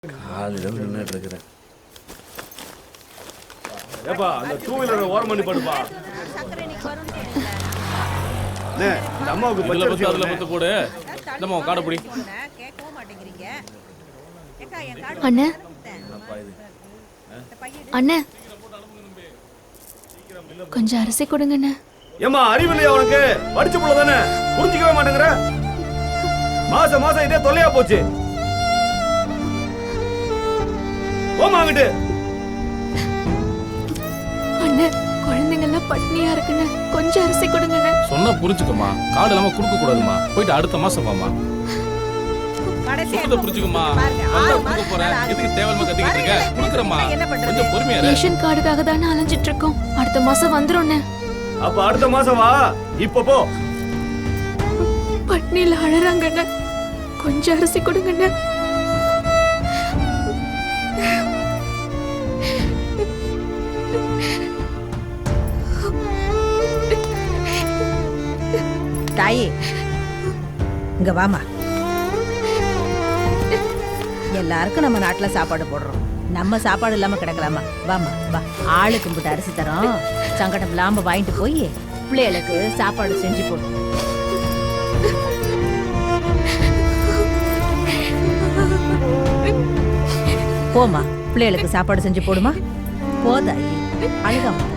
காலையில் நின்றுட்டு இருக்கிறேன். ஏப்பா அந்த டூ வீலரை ஓரம் பண்ணி படுப்பா. இந்த அம்மாவுக்கு பச்சை பத்தி அதுல பத்து போடு. நம்ம காடை பிடி. அண்ணே அண்ணே கொஞ்சம் அரிசி கொடுங்கண்ணே. ஏம்மா அறிவில்லையா உனக்கு? படிச்ச புள்ள தானே, புரிஞ்சிக்கவே மாட்டேங்கிற. மாசம் மாசம் இதே தொல்லையா போச்சு. போமாங்கிட்டு அண்ணே குழந்தைங்க எல்லாம் பட்னியா இருக்குன்னு கொஞ்சம் அரிசி கொடுங்கண்ணே. சொன்னா புரிஞ்சுக்கமா, காடு இல்லாம குடுக்க கூடாதுமா. போயிட்டு அடுத்த மாசம் வாமா. புரிஞ்சுக்கமா, கொடுக்க போறேன். எதுக்கு தேவையில்லாம கத்திக்கிட்டு இருக்க? குடுக்குறமா, கொஞ்சம் பொறுமையா இரு. ரேஷன் கார்டுக்காக தானே அலைஞ்சிட்டு இருக்கோம். அடுத்த மாசம் வந்துரும்ண்ணே. அப்ப அடுத்த மாசம் வா. இப்ப போ. பட்னியில அழறாங்கண்ணே, கொஞ்சம் அரிசி கொடுங்கண்ணே. தாயே இங்க வாமா. எல்லாருக்கும் நம்ம நாட்டுல சாப்பாடு போடுறோம், நம்ம சாப்பாடு இல்லாம கிடக்கலாமா? வாமா வா, ஆளுக்கு கும்பிட்டு அரிசி தரோம். சங்கடம் இல்லாம வாங்கிட்டு போய் பிள்ளைகளுக்கு சாப்பாடு செஞ்சு போடு. போமா, பிள்ளைகளுக்கு சாப்பாடு செஞ்சு போடுமா. போதாயி அழுகாம.